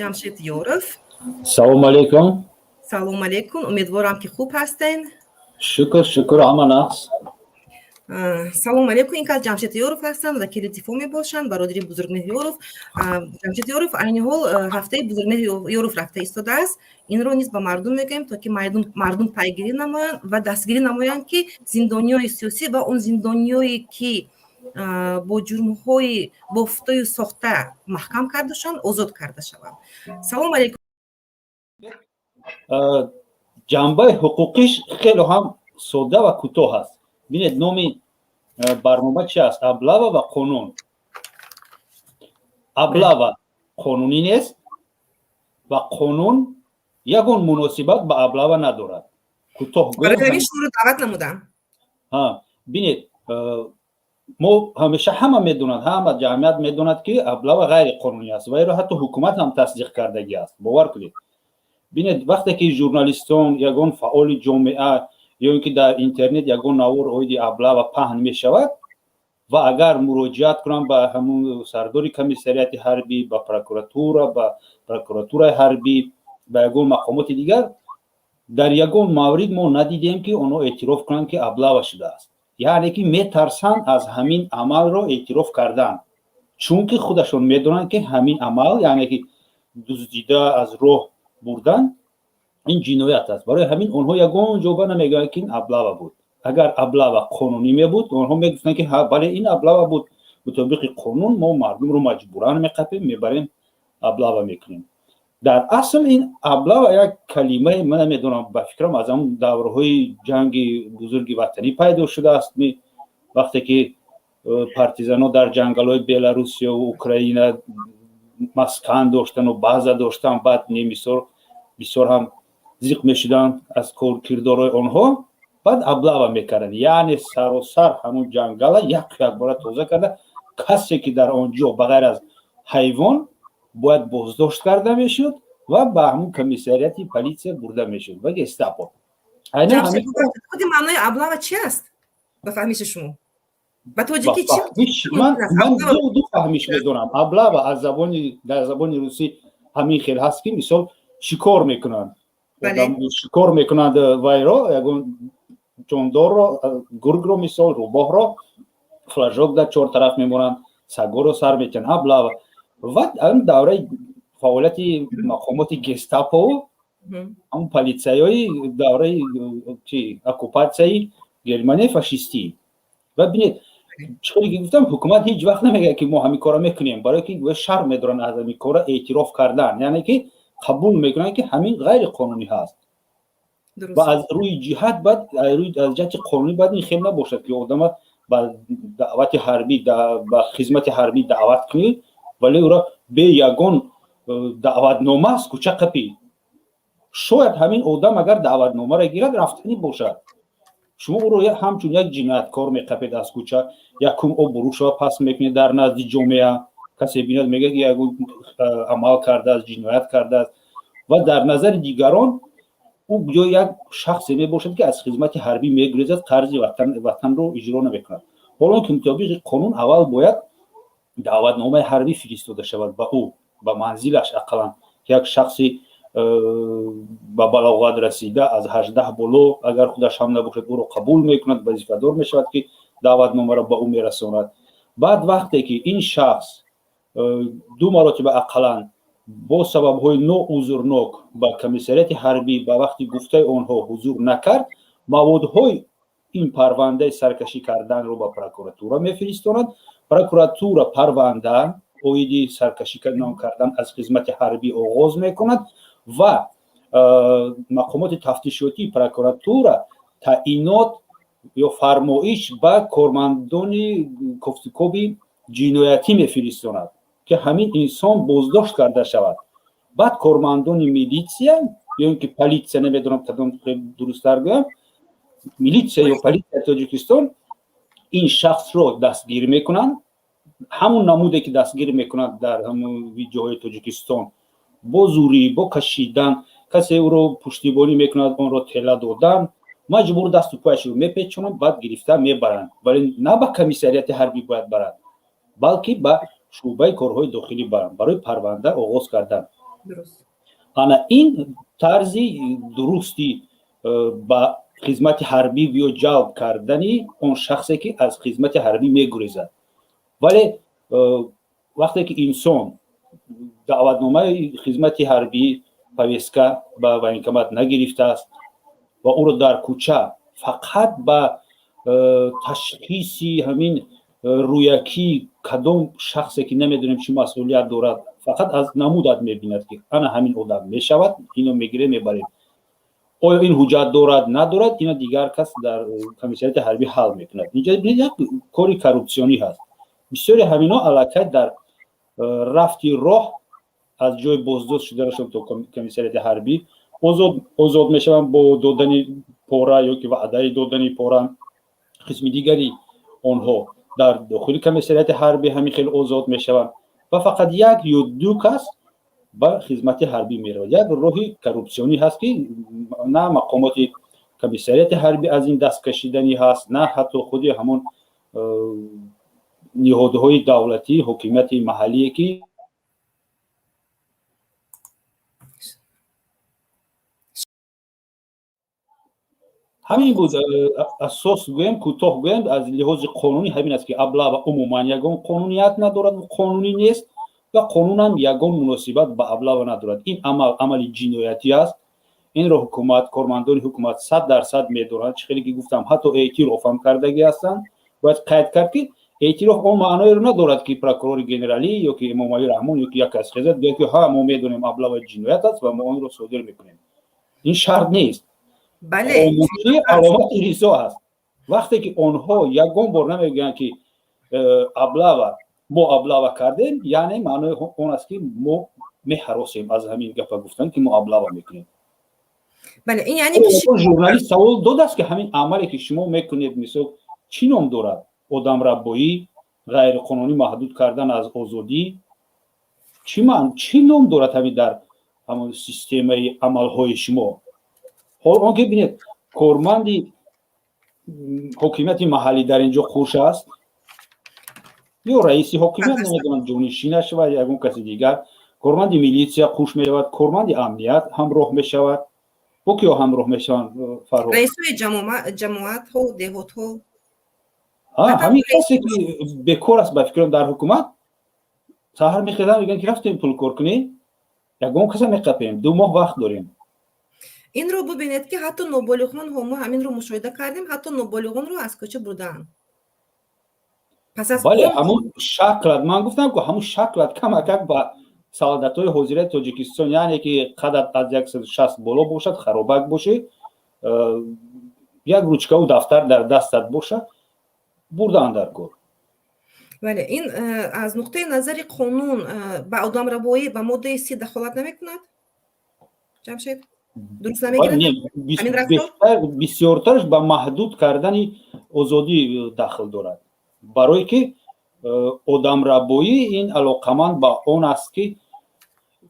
جمشید یورف. سلام علیکم. سلام علیکم. امیدوارم که خوب هستین. شکر همانست. سلام علیکم. این که جمشید یورف هستم و کلیدی فومی باشن برادری بزرگمهر یورف. جمشید یورف این حال هفته بزرگمهر یورف رفته ایستاده است. این رو نیز با مردم میگیم تا که مردم پیگیری نمایند و دستگیری نمایند که زندانیای سیاسی و اون زندانیایی که با جرم‌های بافته و ساخته محکم کرده شدند آزاد کرده شوند. سلام علیکم. جنبه حقوقیش خیلی هم ساده و کوتاه است. ببینید نام برنامه چی است؟ ابلاغ و قانون. ابلاغ قانونی نیست و قانون یگون مناسبت به ابلاغ ندارد. کوتاه برای همین شما رو دعوت نمودم. ببینید ما همیشه همه میدونند، همه جمعیت میدوند که ابلاغ غیر قانونی است و این را حتی حکومت هم تصدیق کردگی است. باور کنید. ببینید وقتی که ژورنالیستان یگان فعال جامعه یا اینکه در اینترنت یگان نوار اوید ابلاغ پهن می شود و اگر مراجعت کنم به همون سرداری کمیسریات حربی، به پروکراتور حربی، به یگان مقامات دیگر، در یگان مورد ما ندیدیم که اونها اعتراف کنند که ابلاغ شده است. یعنی که میترسند از همین عمل را اعتراف کردن، چون که خودشون میدونند که همین عمل یعنی که دزدیده از راه بردن این جنایت است. برای همین اونها یگان جواب نمیگن که این ابلاغ بود. اگر ابلاغ قانونی می بود اونها میگفتن که بله این ابلاغ بود، مطابق قانون ما مردم رو مجبورانه میقپیم میبریم ابلاغ میکنیم. در اصل این ابلاغ یک کلمه من نمیدونم، به فکرم از اون دورهای جنگ بزرگ وطنی پیدا شده است. وقتی که پارتیزان‌ها در جنگل‌های بلاروسیه و اوکراین مسکن داشتن و بازه داشتن، بعد بسیار هم زیق میشدن از کردارهای آنها، بعد ابلاغ میکردن. یعنی سراسر همون جنگل یک بار تازه کرده. کسی که در آنجا بغیر از حیوان باید بازداشت کرده میشد و به همون کمیسریات پلیس برده میشد و گستاپو. خود معنای ابلاغ چی است؟ بفهمیش شما. با توجه که چی؟ من دو فهمیش میدونم. ابلاغ از در زبان روسی همین خیلی هست که مثال شکار میکنند. شکار میکنند وایرا یگون جاندار را، گرگ رو مثال روباه را فلاژوک در چهار طرف میمونند، سگا رو سر میکنند. ابلاغ و اون دوره فعالیت مقامات گستاپو، اون پلیسیای دوره اکوپاسیون گرمانی فاشیستی. و ببینید چطوری گفتم حکومت هیچ وقت نمیگه که ما همین کارا میکنیم، برای که شرم میدارن از همین کارا اعتراف کردن، یعنی که قبول میکنن که همین غیر قانونی هست. و از روی جهت بعد از جهت قانونی بعد این خیلی نباشد که آدم با دعوت حربی با خدمت حربی دعوت کنی ولی او را به یگان دعوتنامه از کوچه قپی. شاید همین آدم اگر دعوتنامه را گیرد رفتنی باشد، شما او رو همچون یک جنایتکار میقپید از کوچه، یکم او بروش را پس میکنید در نزد جامعه. کسی بیند میگه که یک عمل کرده است، جنایت کرده است و در نظر دیگران او یک شخصی میباشد که از خدمت حربی میگریزد، قرض وطن رو اجرا نمیکند. حالا که مطابق قانون اول باید دعوتنامه حربی فرستاده شود به او، به منزلش. اقلا یک شخصی با بلاغت رسیده از 18 بالا اگر خودش هم نباشد او رو قبول میکند، وظیفه دار میشود که دعوتنامه را به او میرساند. بعد وقتی که این شخص دو مرتبه اقلا با سبب های ناعذرناک با کمیسریات حربی به وقت گفته آنها حضور نکرد، موادهای این پرونده سرکشی کردن رو به پروکراتور میفرستاند. پروکراتور پرونده اویدی سرکشی کردن از خدمت حربی آغاز میکند و مقامات تفتیشاتی پروکراتور تعیینات یا فرمایش به کارمندان کوفتکوبی جنایتی میفرستاند که همین انسان بازداشت کرده شود. بعد کارمندان میلیسیا یا اینکه پلیس، نمیدونم کدام درست بگم، میلیسیا یا پلیس تاجیکستان این شخص رو دستگیر میکنند. همون نموده که دستگیر میکنند در همون ویدیوهای تاجیکستان، با زوری، با کشیدن، کسی او رو پشتیبانی میکند، اون رو تله دادن، مجبور دست و پایش رو میپیچونند، بعد گرفته میبرند. ولی نه به کمیسریات حربی باید برند، بلکه به شعبه کارهای داخلی برند برای پرونده آغاز کردن. درست. انا این طرزی درستی با خدمت حربی یا جلب کردنی اون شخصی که از خدمت حربی میگریزد. ولی وقتی که انسان دعوتنامه خدمت حربی پویسکا با военкомат نگرفته است و او رو در کوچه فقط با تشخیصی همین رویکی کدام شخصی که نمیدونیم چی مسئولیت دارد فقط از نمودت میبیند که انا همین آدم میشود اینو میگیره میبریم آیا این حجت دارد ندارد اینا دیگر کس در کمیسیونیت حربی حل میکند. اینجا یک کاری کروپسیونی هست. بسیاری همینا علاقه در رفتی راه از جای بازداشت شده شدن تو کمیسیونیت حربی آزاد میشوند با دادن پوره یا که وعده دادن پوره. قسم دیگری آنها در داخل کمیسیونیت حربی همین خیلی آزاد میشوند و فقط یک یا دو کس با خدمت حربی میرود. یک راهی کروپسیونی هست که نه مقامات کمیسیونیت حربی از این دست کشیدنی هست نه حتی خود همون نهادهای دولتی حکومت محلی که همین بود. اساس گویم کوتاه گویم از لحاظ قانونی همین است که ابلاغ عموما یگان قانونیت ندارد و قانونی نیست و قانون هم یگان مناسبت به ابلاغ ندارد. این عمل جنایتی است. این رو حکومت کارمندان حکومت 100% میدونند. چه که گفتم حتی اعتراف هم کردگی هستند. باید قید کرد که اعتراف اون معنی رو ندارد که پروکورور جنرالی یا که امام علی رحمان یا که یک کس خیزد بگه که ها ما میدونیم ابلاغ جنایت است و ما اون رو صادر میکنیم. این شرط نیست. بله علامت ریزا هست. وقتی که آنها یگان بار نمیگن که ما ابلاغ کردیم یعنی معنی اون است که ما میهراسیم از همین گپ گفتن که ما ابلاغ میکنیم. بله این یعنی که ژورنالیست سوال داد است که همین عملی که شما میکنید مثلا چی نام دارد؟ آدم ربایی، غیر قانونی محدود کردن از آزادی چی نام دارد همین در همون سیستم عملهای شما؟ حالا اون که ببینید کارمندی حکومت محلی در اینجا خوش است یا رئیسی حکومت نمیدونم جانشینش و یا اون کسی دیگر کارمند میلیسیا خوش میشود کارمند امنیت همراه میشود با کیا همراه میشوند فرهاد رئیسای جماعت ها و دهات ها همین کسی که بیکار است به فکرم در حکومت سحر میخیزن میگن که رفتیم پول کار کنیم یگان کسی میقپیم 2 ماه وقت داریم. این رو ببینید که حتی نوبالغان هم همین رو مشاهده کردیم حتی نوبالغان رو از کوچه بردن. پس از بله همون شکلت من گفتم که همون شکلت کمک با سعادت‌های حاضره تاجیکستان یعنی که قدرت از 160 بالا باشد خرابک باشه یک روچکه و دفتر در دستت باشه بردن در کار. بله این از نقطه نظر قانون با آدم ربایی و ماده 30 دخالت نمیکند جمشید؟ درست نمیگیرد؟ بسیارترش به محدود کردن آزادی دخل دارد برای که آدم ربایی این علاقمند به اون است که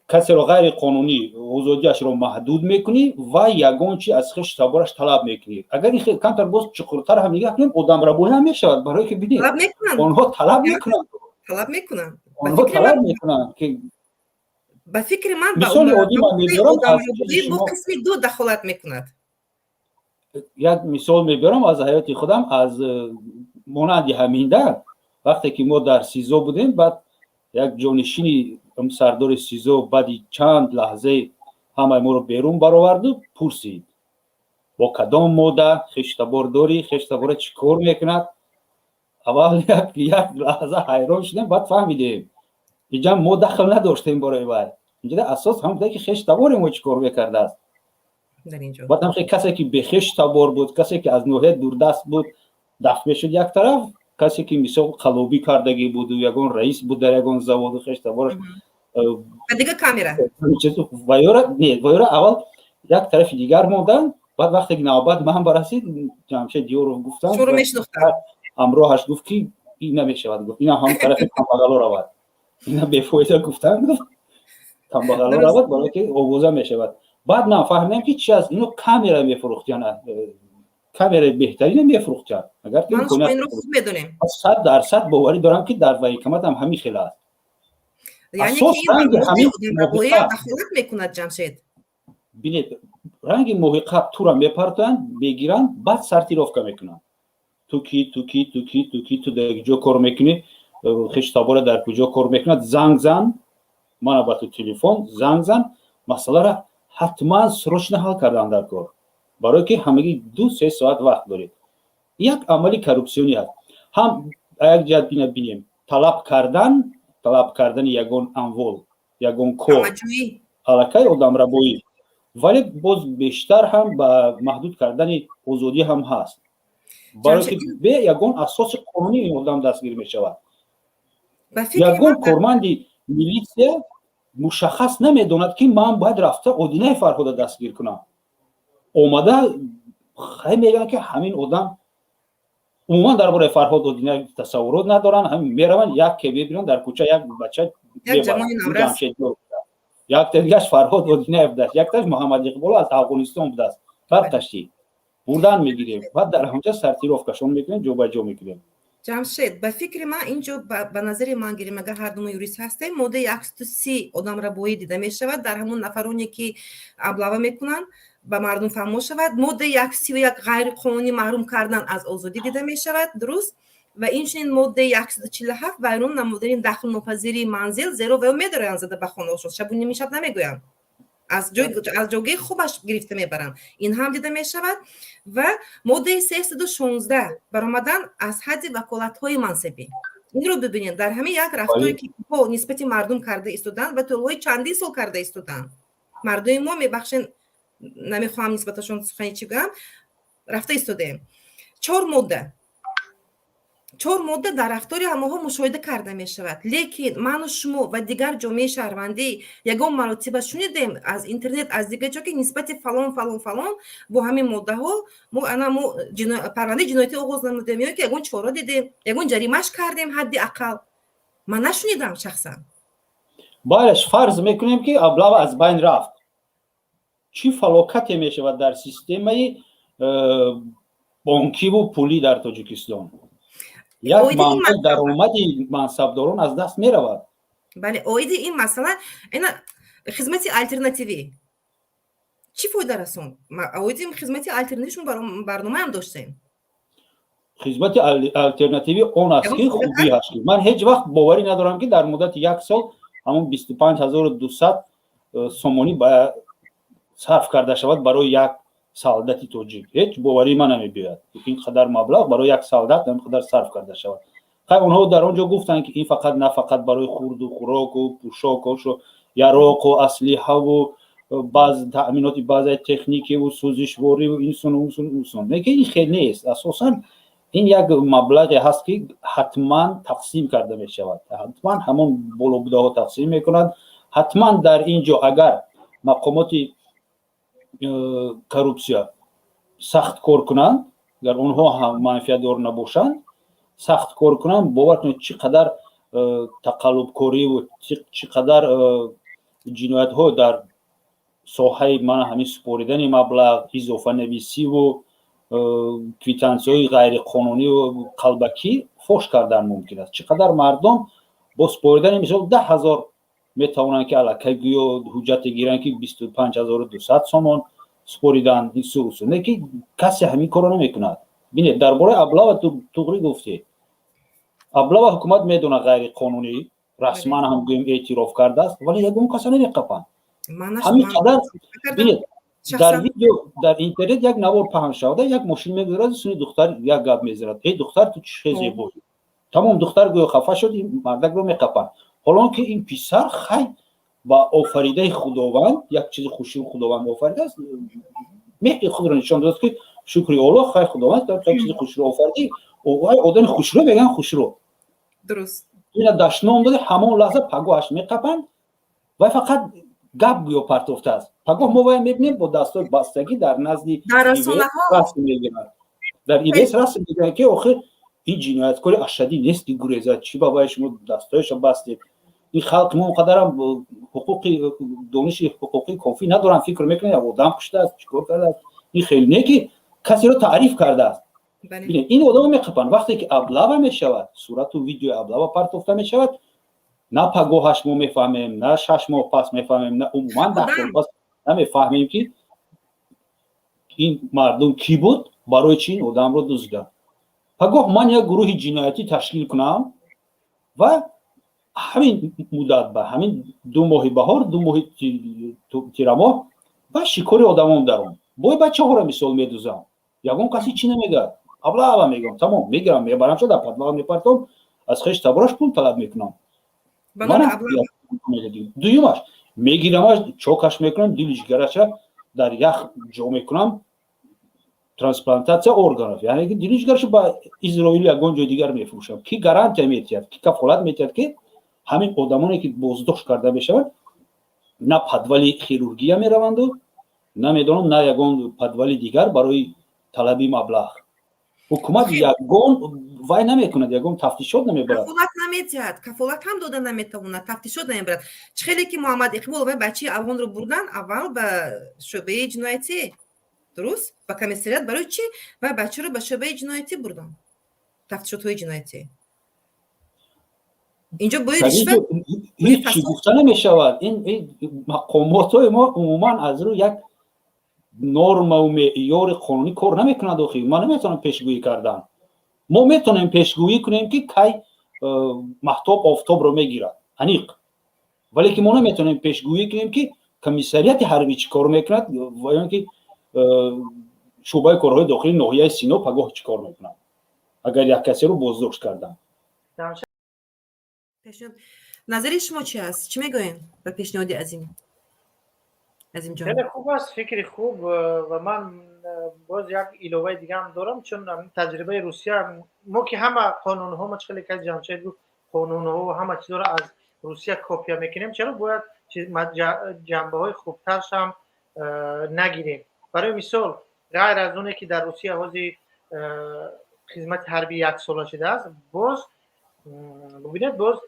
کسی را غیر قانونی آزادیش را محدود میکنی و یگان چی از خش تبارش طلب میکنی. اگر این خیلی کمتر باز چقدرتر هم نگاه کنیم آدم ربایی هم میشود برای که ببینید آنها طلب میکنن که به فکر من مثال عادی من میبرم آدم ربایی با قسم 2 دخالت میکند. یک مثال میبرم از حیات خودم از مانند همین در وقتی که ما در سیزو بودیم بعد یک جانشینی سردار سیزو بعدی چند لحظه همه ما رو بیرون برآورد و پرسید با کدام ماده خشتبار داری خشتبار چی کار میکند؟ اول یک لحظه حیران شدیم بعد فهمیدیم اینجا ما دخل نداشتیم برای وای اینجا اساس هم بوده که خشتبار ما چی کار میکرده است. بعد هم کسی که به خشتبار بود کسی که از نوحه دوردست بود دفع میشد یک طرف کسی که مثلا قلابی کردگی بود و یگان رئیس بود در یگان زواد و خشتبارش دیگه کامیرا وایرا اول یک طرف دیگر موندن بعد وقتی که نوبت من برسید جمشید دیورو گفتم شروع میشناختم امروهش گفت که این نمیشود گفت اینا هم طرف کامباغالو رواد اینا به فایده گفتم کامباغالو رواد برای که اووزا میشود. بعد من فهمیدم که چی از اینو کامera میفروخت یا نه کامera بهتری نمیفروخت اگر که این رو خوب بدونیم 100% باوری دارم که در وایکمت هم همین خیلی است. یعنی که این مودی دخالت میکند جمشید. بینید رنگ موی قبل تو را میپرتن بگیرن بعد سرتیروفکا میکنن تو در کجا کار میکنی خشتابا در کجا کار میکند زنگ زن من با تو تلفن زنگ زن مسئله را حتما سروشن حل کردن در کار برای که همگی 2-3 ساعت وقت دارید یک عملی کروپسیونی هست هم یک جهت بینیم طلب کردن یگان اموال یگان کار علاقه آدم ربایی ولی باز بیشتر هم با محدود کردن آزادی هم هست برای که به یگان اساس قانونی این آدم دستگیر می شود یگان کارمندی میلیسیا مشخص نمیدوند که من باید رفته آدینه فرهاد دستگیر کنم اومده خیلی میگن که همین آدم عموما درباره فرهاد آدینه تصورات ندارن همین میرون یک که ببینن در کوچه یک بچه یک دیگهش فرهاد آدینه بوده یک تاش محمد اقبال از افغانستان بوده است فرقش چی بردن میگیریم بعد در همونجا سرتیروفکاشون میکنیم جو به جو میکنیم جمشید به فکر من اینجا به نظر من گیریم اگر هر دوم یوریست هستیم ماده 130 آدم ربایی دیده می شود در همون نفرانی که ابلاغ میکنن به مردم فهم شود ماده 131 غیر قانونی محروم کردن از آزادی دیده می شود درست و اینچنین ماده 147 ویرون نمودن دخل ناپذیری منزل زیرو و میدارن زده به خانه‌شون شب و نیم شب نمیگویم از جوگه خوبش گرفته میبرن این هم دیده میشود و ماده 316 برآمدن از حد وکالت‌های منصبی این رو ببینید در همه یک رفتاری که با نسبت مردم کرده ایستادن و طولهای چندی سال کرده ایستادن مردم ما میبخشن نمیخوام نسبتشون سخنی چی بگم رفته ایستادیم 4 ماده در رفتاری همه مشاهده کرده می شود لیکن من و شما و دیگر جامعه شهروندی یگان مراتب شنیدیم از اینترنت از دیگه جا که نسبت فلان با همین ماده ها ما پرونده جنایتی آغاز نمودیم یا که یگان چهارا دیدیم یگان جریمهش کردیم حد اقل من نشنیدم شخصا بایش فرض میکنیم که ابلاغ از بین رفت چی فلاکتی می شود در سیستم بانکی و پولی در تاجیکستان یک منبع درآمدی منصبداران از دست می رود بله اوید این مثلا این خدمت الټرناتیوی چی فایده رسوند اوید این خدمت الټرناتیوشون برنامه هم داشتیم خدمت الټرناتیوی اون است که خوبی هست من هیچ وقت باوری ندارم که در مدت یک سال همون 25200 سومونی با صرف کرده شود برای یک سالدتی توجیه هیچ باوری من نمی‌بیاد این قدر مبلغ برای یک سالدت نمی‌قدر صرف کرده شود خب اونها در اونجا گفتن که این فقط برای خورد و خوراک و پوشاک و یراق و اسلحه و بعض تأمینات بعض تکنیکی و سوزشواری و اینسون میگه این خیلی نیست اساسا این یک مبلغی هست که حتما تقسیم کرده می شود حتما همون بالا بوده ها تقسیم میکنند حتما در اینجا اگر مقامات کروپسیا سخت کار کنند اگر اونها هم منفعت دار نباشند سخت کار کنند باور کنید چقدر تقلب کاری و چقدر جنایت ها در ساحه من همین سپاریدن مبلغ اضافه نویسی و کیتانسی های غیر قانونی و قلبکی فوش کردن ممکن است چقدر مردم با سپاریدن مثلا 10,000 میتوانند که علاقه گویا حجت گیرن که 25200 سومون سپاریدن این سوسو نه که کسی همین کارو نمیکند ببینید درباره ابلاغ توغری گفته ابلاغ حکومت میدونه غیر قانونی رسما هم گویم اعتراف کرده است ولی یگون کسی نمیقپن همین قدر ببینید در ویدیو در اینترنت یک نوار پهن شده یک ماشین میگذرد سوی دختر یک گپ میزنه ای دختر تو چه زیبایی تمام دختر گویا خفه شد این مردک رو میقپن حالا که این پسر خیلی با آفریده خداوند یک چیز خوشی خداوند آفریده است مهر خود را نشان داد که شکری الله خیر خداوند در یک چیز خوشی رو آفریده او آدم خوشرو بگن خوشرو درست این دشنام داده همون لحظه پگاهش میقپن و فقط گپ گویا پرتفته است پگاه ما باید میبینیم با دستای بستگی در نزد رسم میگیرن در ایبس رسم میگیرن که آخر این جنایتکار اشدی نیست که گریزد چی بابای شما دستایش بستید این خلق ما اونقدر هم حقوقی دانش حقوقی کافی ندارن فکر میکنن آدم کشته است چیکار کرده است این خیلی نه که کسی رو تعریف کرده است این آدم میقپن وقتی که ابلاغ میشود صورت و ویدیو ابلاغ پرتفته میشود نه پگاه 8 ماه میفهمیم، نه 6 ماه پس میفهمیم، نه عموما 10 سال پس نمیفهمیم که این مردم کی بود، برای چی این آدم رو دزدیدن. پگاه من یک گروه جنایتی تشکیل کنم و همین مدت به همین 2 ماه بهار، 2 ماه تیر ماه و شکار آدمام دارم، بای بچه ها رو مثال میدوزم، یگان کسی چی نمیگه، ابلا میگم تمام میگیرم میبرم شده پدلا میپرتم، از خش تبرش پول طلب میکنم. من دویمش میگیرمش چوکش میکنم، دلش گرشه در یخ جو میکنم، ترانسپلانتاسیا ارگانов، یعنی که دلش گرشه با اسرائیل یا گنج دیگر میفروشم. کی گارانتی میتید، کی کفالت میتید که همین آدمانی که بازداشت کرده بشوند نه پدولی خیروگیا میروند و نه میدونم نه یگان پدولی دیگر برای طلبی مبلغ. حکومت یگان وای نمیکند، یگان تفتیشات نمیبرد، کفالت نمیتید، کفالت هم دادن نمیتونه، تفتیشات نمیبرد. خیلی که محمد اقبال و بچه افغان رو بردن اول به شعبه جنایتی، درست؟ به کمیسریات برای چی؟ و بچه رو به شعبه جنایتی بردن، تفتیشات های جنایتی. اینجا باید رشوه هیچ چی گفته نمیشود. این مقامات های ما عموما از روی یک نرم و معیار قانونی کار نمیکنند. ما نمیتونیم پیشگویی کردن، ما میتونیم پیشگویی کنیم که کی مهتاب آفتاب رو میگیرد انیق، ولی که ما نمیتونیم پیشگویی کنیم که کمیسریت حربی چی کار میکند و یا اینکه شعبه کارهای داخلی ناحیه سینا پگاه چی کار میکنند اگر یک کسی رو بازداشت کردن. نظر شما چی است؟ چی میگوین به پیشنهاد عظیم جان؟ خیلی خوب است، فکری خوب. و من باز یک ایلوه دیگه هم دارم، چون تجربه روسیه ما که همه قانون ها ما خیلی که جمشید گفت قانون ها و همه چیز رو از روسیه کپی میکنیم، چرا باید جنبه های خوبترش هم نگیریم؟ برای مثال غیر از اونه که در روسیه حوزه خدمت حربی 1 ساله شده است، باز ببینید باز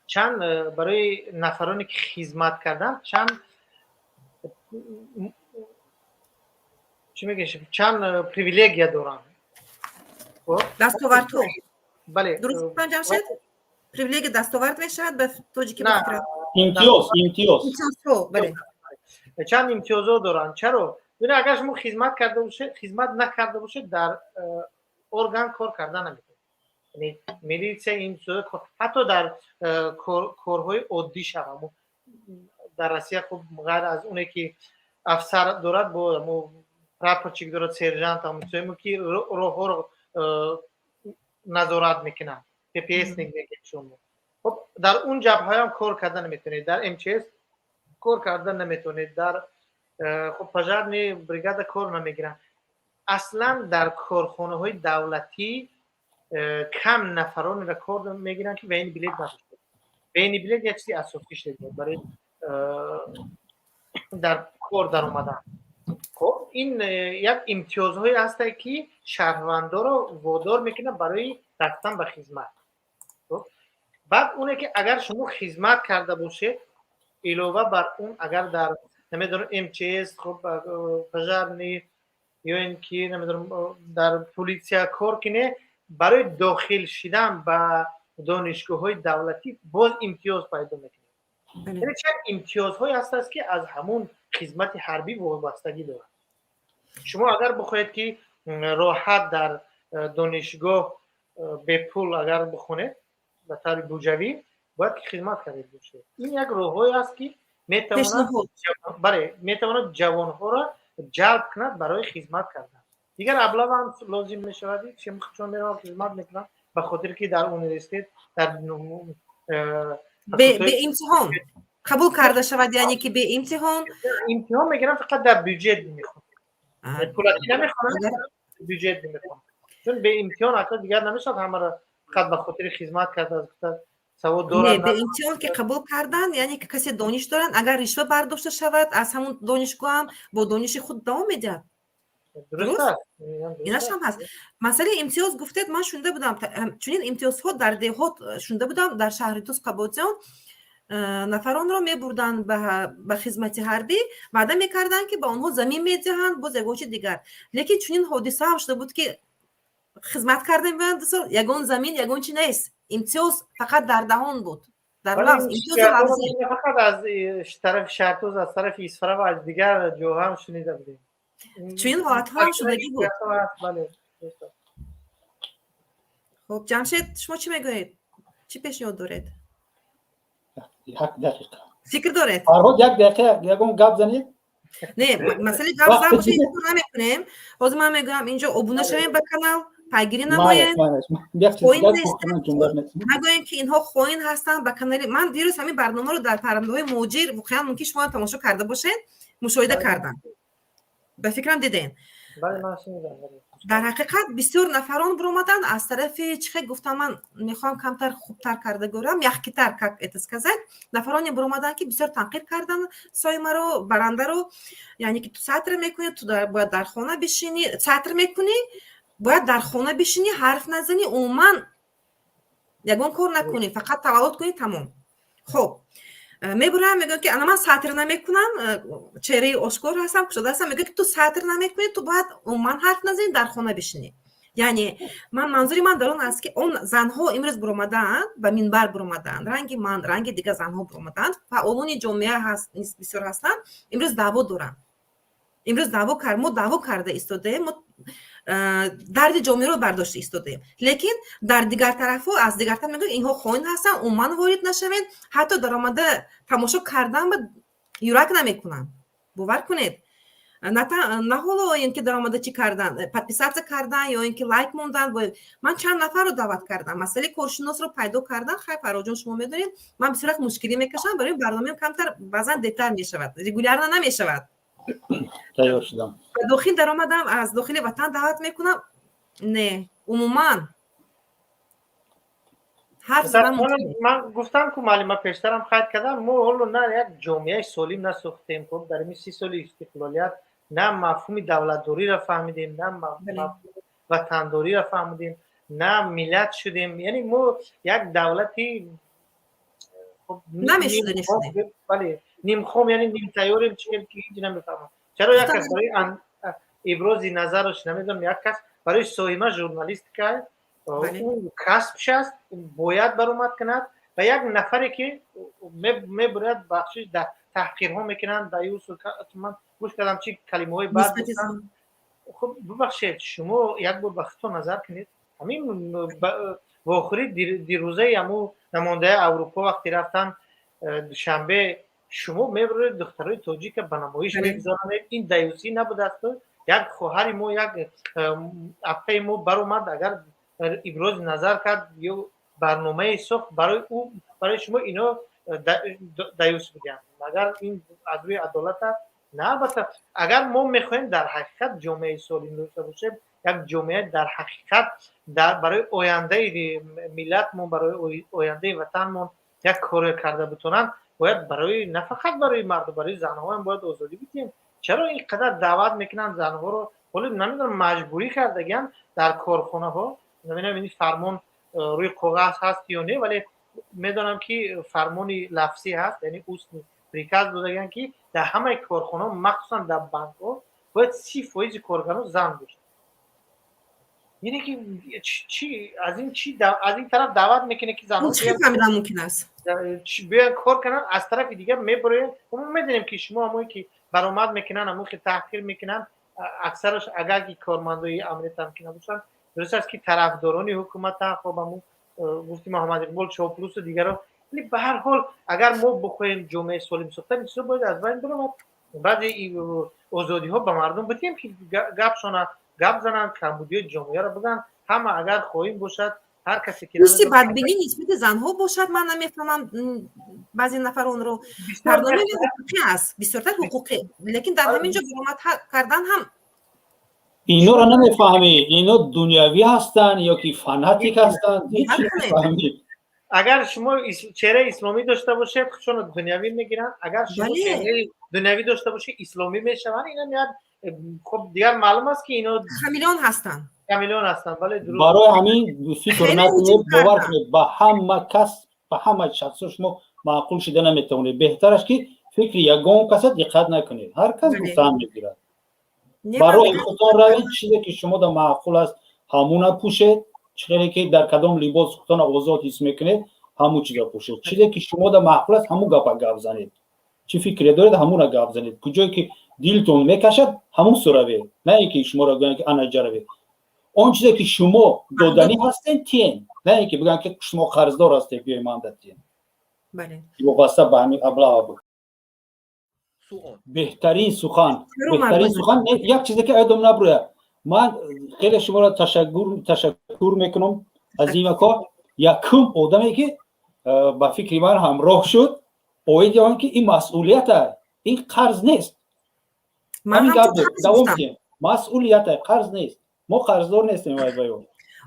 چند برای نفرانی که خدمت کردن چند پریویلگیا دارن. دستاورد تو بله درست جمشید؟ پریویلگی دستاورد میشود به توجی که نه امتیاز بله چند امتیازات دارن. چرا؟ ببین اگر شما خدمت کرده باشه، خدمت نکرده باشه در ارگان کار کردن نمیتونه، یعنی میلیسیا این چیزا حتی در کارهای عادی شما در روسیه خب غیر از اونه که افسر دارد با پراپورچیک دارد، سرجانت هم میتونه که راه رو نظارت میکنن، پی پی اس میگه شما. خب در اون جبهه هم کار کردن نمیتونید، در ام چی اس کار کردن نمیتونید، در خب پژارنی بریگاد کار نمیگیرن. اصلا در کارخانه های دولتی کم نفرانی را کار میگیرن که بین بلیت نداشته. بین بلیت یک چیزی اساسی شده برای در کار در اومدن. خب این یک امتیازهایی هست که شهروندان رو وادار میکنه برای رفتن به خدمت. خب بعد اونه که اگر شما خدمت کرده باشه علاوه بر اون اگر در نمیدونم ام چی اس خب پژارنی یا اینکه نمیدونم در پلیسیا کار کنه، برای داخل شدن به دانشگاه‌های دولتی باز امتیاز پیدا میکنه. یعنی چند امتیازهایی هست که از همون خدمت حربی وابستگی داره. شما اگر بخواید که راحت در دانشگاه به پول اگر بخونید به طور بودجوی باید که خدمت کرده باشه. این یک راههایی است که میتواند جوانها را جلب کند برای خدمت کردن. دیگر ابلاغ هم لازم میشود چون میرن خدمت میکنن به خاطر که در یونیورسیته در به امتحان قبول کرده شود، یعنی که به امتحان میگیرن، فقط در بودجت میخوان، پولاتی نمیخوان، بودجت میخوان، چون به امتحان اصلا دیگر نمیشد همه را فقط به خاطر خدمت کرده سواد دارن. به امتحان که قبول کردن یعنی که کسی دانش دارن، اگر رشوه برداشته شود از همون دانشگاه هم با دانش خود دوام میده. درست؟ اینش هم هست. مسئله امتیاز گفتید من شونده بودم، چون این امتیازها در دهات شونده بودم، در شهر توس قبوتیان نفران را میبردن به خدمت حربی، وعده میکردن که با اونها زمین میدهند باز یگوچه دیگر، لیکن چون این حادثه هم شده بود که خدمت کردن یگون زمین یگون چی نیست، امتیاز فقط در دهان بود. در ولی لفظ این امتیاز شرطو لفظی رو فقط از طرف شرطوز از طرف ایسفرا و از دیگر جوها هم شنیده بودیم. تو این حالت ها هم شدگی بود. بله. خب جمشید شما چی میگویید؟ چی پیشنهاد دارید؟ 1 دقیقه فکر دارید؟ فرهاد 1 دقیقه یکم گپ زنید. نه مسئله گپ زدن باشه این کار نمیکنیم. باز من میگم اینجا ابونه شویم به کانال، پیگیری نمایید. یک چیز دیگه گفتم جمله نگوین که اینها خوین هستن به کانال من. دیروز همین برنامه رو در پرنده‌های موجیر واقعا ممکن شما تماشا کرده باشین، مشاهده کردن. به فکرم دیدین. بله من شنیدم. در حقیقت بسیار نفران برآمدن از طرف چه گفتم من میخوام کمتر خوبتر کرده گورم یخکیتر как это сказать نفرانی برآمدن که بسیار تنقید کردن سایما رو برنده رو. یعنی که تو سطر میکنی تو باید در خانه بشینی، سطر میکنی باید در خانه بشینی حرف نزنی عموما یگان کار نکنی فقط تولد کنی تمام. خب میبرم میگه که انا من سطر نمیکنم چهره آشکار هستم کشاده هستم میگه که تو سطر نمیکنی تو باید من حرف نزنی در خانه بشینی. یعنی منظوری من در اون است که اون زنها امروز برآمدن و منبر برآمدن رنگ من رنگ دیگه زنها برآمدن فعالان جامعه هست بسیار هستن امروز دعوا دارن. امروز دعوا کرده ایستادیم درد جامعه رو برداشته ایستادیم لیکن در دیگر طرف ها از دیگر طرف میگن اینها خائن هستن عموما وارد نشوین حتی در آمده تماشا کردن به یورک نمیکنن. باور کنید نه حالا اینکه در آمده چی کردن پادپیسات کردن یا اینکه لایک موندن. من چند نفر رو دعوت کردم مسئله کارشناس رو پیدا کردن. خیلی فراجون شما میدونید من بسیار مشکلی میکشم برای برنامه کمتر بعضا دیتر میشود رگولار نمیشود. تیار شدم داخل در آمدم از داخل وطن دعوت میکنم نه عموما حرف زدن من گفتم که معلومه پیشترم خواهد کردم ما حالا نه یک جامعه سالم نساختیم خب در این 30 سال استقلالیت نه مفهوم دولتداری را فهمیدیم نه مفهوم وطنداری را فهمیدیم نه ملت شدیم. یعنی ما یک دولتی خب نمیشدیم بله نیم خام یعنی نیم تیاریم چیزی که هیچ نمیفهمم. چرا یک کس برای ابراز نظرش نمیدونم یک کس برای سایما ژورنالیست که اون کسبش است باید برآمد کند و یک نفری که میبرد بخشش در تحقیرها میکنن در یوسف من گوش کردم چی کلمه های بد گفتن. خب ببخشید شما یک بار به خودتون نظر کنید همین واخری دیروزه همو نماینده اروپا وقتی رفتن شنبه شما میبرید دخترای تاجیک به نمایش میگذارند این دیوسی نبوده است یک خواهر ما یک اپه ما برآمد اگر ابراز نظر کرد یا برنامه ساخت برای او برای شما اینا دیوس بگن مگر این از روی عدالت نه. البته اگر ما میخوایم در حقیقت جامعه سالم داشته باشیم یک جامعه در حقیقت برای آینده ملت ما برای آینده وطن ما یک کار کرده بتونن باید برای نه فقط برای مرد برای زنها هم باید آزادی بدیم. چرا اینقدر دعوت میکنن زنها رو ولی نمیدونم مجبوری کردگن در کارخانه ها نمیدونم این فرمان روی کاغذ هست یا نه ولی میدونم که فرمانی لفظی هست یعنی اوسنی پریکاز دادگن که در همه کارخانه مخصوصا در بانک ها باید 30% کارگران زن باشه. یعنی که چی از این طرف دعوت میکنه که زنها چی فهمیدن ممکن است بیان کار کنن از طرف دیگه میبره. ما میدونیم که شما همونی که برآمد میکنن همون که تحقیر میکنن اکثرش اگر که کارمندای امنیت تمکین باشن درست است که طرفدارانی حکومت خب همون گفتی محمد اقبال چاپلوس و دیگران ولی به هر حال اگر ما بخوایم جامعه سالم ساختن چیزا باید از بین بره. بعد آزادی ها به مردم بدیم که گپ زنن کمبودی جامعه رو بگن همه اگر خواهیم باشد هر کسی که دوستی بدبینی نسبت زنها باشد من نمیفهمم بعضی نفر اون رو برنامه حقوقی است بسیارتر حقوقی لیکن در همینجا برآمد کردن هم اینو رو نمیفهمی اینا دنیوی هستن یا که فناتیک هستن اگر شما چهره اسلامی داشته باشه چون دنیوی میگیرن اگر شما چهره دنیوی داشته باشه اسلامی میشون اینا میاد خب دیگر معلوم است که اینا خمیلان هستن ولی برای همین دوستی تورنت باور کنید به همه شخص شما معقول شده نمیتونه بهترش که فکر یگان کس دقت نکنید هر کس گفتن میگیرد برای خودتان روید چیزی که شما در معقول است همون پوشید چیزی که در کدام لباس خودتان آزاد حس میکنید ҳамун чиза пӯшед. Чизе ки шумо да маъқул аст ҳамун гапа гап занед. Чӣ фикре доред ҳамуна гап занед. Куҷое ки дилтон мекашад ҳамун суравед. Не ин ки шуморо гӯянд ки ана ҷаравед. Он чизе ки шумо доданӣ ҳастед тиен. Не ин ки бигӯянд ки шумо қарздор ҳастед биёед ман да тиен. бале. вобаста ба ҳамин аблағ буд. беҳтарин сухан як чизе ки айдом набурӯяд. ман хеле шуморо ташаккур мекунам аз ин вакор. якум одаме ки ба фикри ман ҳамроҳ шуд оиди он ки ин масъулият аст, ин қарз нест. ҳамин гап давом кунем. масъулият аст, қарз нест. мо қарздор нестем.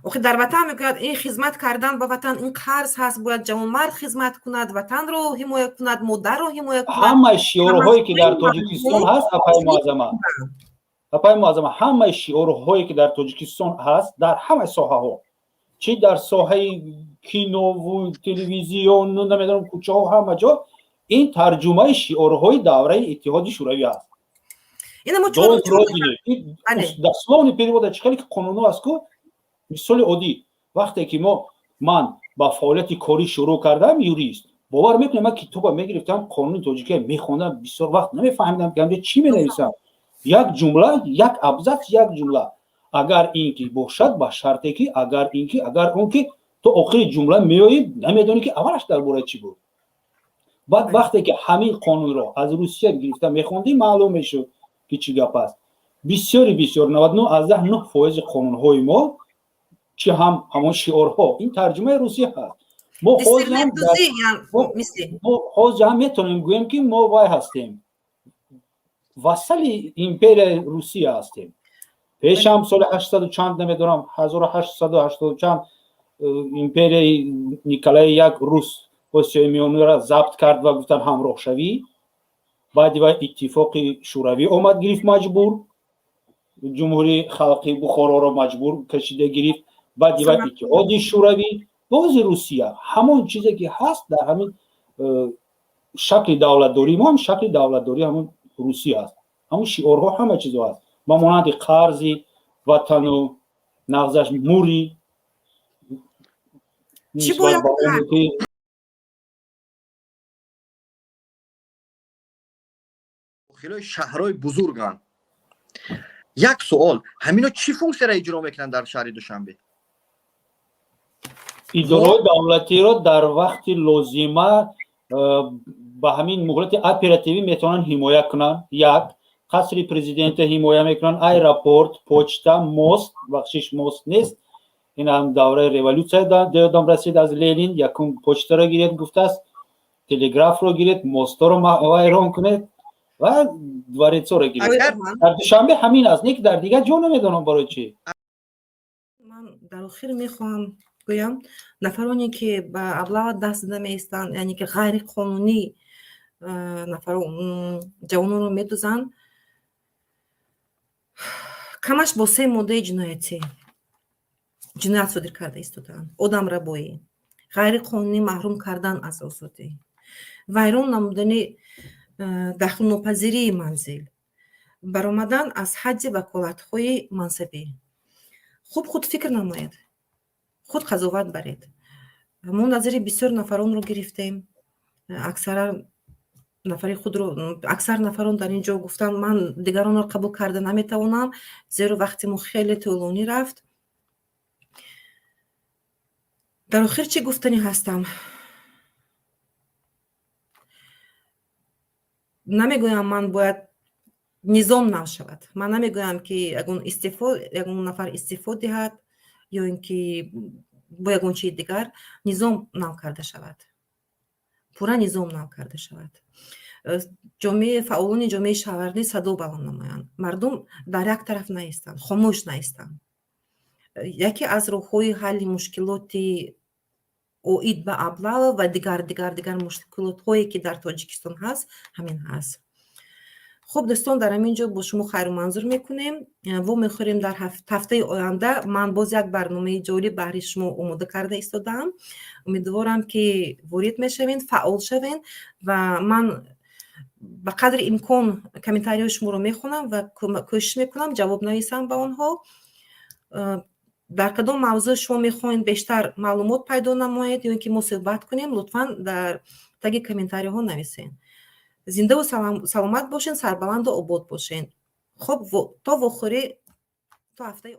охи дар ватан мегӯяд ин хизмат кардан ба ватан ин қарз ҳаст, бояд ҷавонмард хизмат кунад, ватанро ҳимоя кунад, модарро ҳимоя кунад. ҳамаи шиорҳое ки дар тоҷикистон ҳаст апай муаззама ҳамаи шиорҳое ки дар тоҷикистон ҳаст дар ҳамаи соҳаҳо, чӣ дар соҳаи кинову телевизион намедонам кӯчаҳо ҳама ҷо ин тарҷумаи шиорҳои давраи иттиҳоди шӯравӣ аст. даслони перевода чӣ хеле ки қонуно аст ку мисоли оддӣ вақте ки ман ба фаъолияти корӣ шурӯъ кардам юрист бовар мекунед ман китоба мегирифтам қонуни тоҷикия мехондам бисёр вақт намефаҳмидам ки ҳамҷо чӣ менависам як ҷумла як абзац як ҷумла агар ин ки бошад ба шарте ки агар ин ки агар он ки то охири ҷумла меоӣ намедонӣ ки аввалаш дар бораи чӣ буд. баъд вақте ки ҳамин қонунро аз русия гирифта мехондӣ маълум мешуд ки чӣ гап аст. бисёр 99% қонунҳои мо чи ҳамон шиорҳо ин тарҷумаи русия ҳаст. мо ҳозир ҳам метавонем гӯем ки мо вай ҳастем, вассали империяи русия ҳастем. пешам соли 800 чанд намедонам 1880 чанд империяи Николай як рус осиёи миёнаро забт кард ва гуфтанд ҳамроҳ шавӣ. баъди вай иттифоқи шӯравӣ омад гирифт маҷбур, ҷумҳурии халқи бухороро маҷбур кашида гирифт. баъди вай иттиҳоди шӯравӣ бози русия ҳамон чизе ки ҳаст дар ҳамин шакли давлатдорӣ мо ҳам шакли давлатдорӣ ҳамон русия аст. ҳамон шиорҳо ҳама чизо аст ба монанди қарзи ватану нағзаш мури шаҳрҳои бузурганд. як суол ҳамино чӣ функсияро иҷро мекунанд дар шаҳри Душанбе? идораҳои давлатиро дар вақти лозима ба ҳамин муҳлати оперативӣ метавонанд ҳимоя кунанд. як қасри президента ҳимоя мекунанд, аэропорт, почта, мост, бахшиш мост нест. ин ҳам давраи революция додам расид аз Ленин. якум почтаро гиред гуфтааст, телеграфро гиред, мостаро вайрон кунед ва дворецоро гиред. дар Душанбе ҳамин аст, не ки дар дигар ҷо намедонам барои чӣ. ман дар охир мехоҳам гӯям нафароне ки ба аблағ даст зада меистанд, яъне ки ғайриқонунӣ ҷавононро медӯзанд, камаш бо 3 моддаи ҷиноятӣ ҷиноят содир карда истодаанд. одамрабоӣ, ғайриқонунӣ маҳрум кардан аз озодӣ, вайрон намудани дахлнопазирии манзил, баромадан аз ҳадди ваколатҳои мансабӣ. хуб худ фикр намоед, худ қазоват баред. мо назари бисёр нафаронро гирифтем. аксар нафарон дар ин ҷо гуфтанд ман дигаронро қабул карда наметавонам, зеро вақти мо хеле тӯлонӣ рафт. дар охир чӣ гуфтанӣ ҳастам? намегӯям ман бояд низом нав шавад. ман намегӯям ки ягон нафар истеъфо диҳад ё ин ки бо ягон чизи дигар низом нав карда шавад. пурра низом нав карда шавад. фаъолони ҷомеаи шаҳрвандӣ садо баланд намоянд. мардум дар як тараф наистанд, хомӯш наистанд. яке аз роҳҳои ҳалли мушкилоти оид ба аблағ ва дигар мушкилотҳое ки дар тоҷикистон ҳаст ҳамин ҳаст. хуб дӯстон, дар ҳамин ҷо бо шумо хайру манзур мекунем. во мехӯрем дар ҳафтаи оянда ман боз як барномаи ҷолиб баҳри шумо омода карда истодаам. умедворам ки ворид мешавед, фаъол шавед ва ман ба қадри имкон комментарияи шуморо мехонам ва кӯшиш мекунам ҷавоб нависам ба онҳо. дар кадом мавзӯъ шумо мехоҳед бештар маълумот пайдо намоед ё ин ки мо суҳбат кунем, лутфан дар таги комментариҳо нависед. Зиндаву саломат бошед, сарбаланду обод бошед. Хуб, то вохӯрӣ то ҳафтаи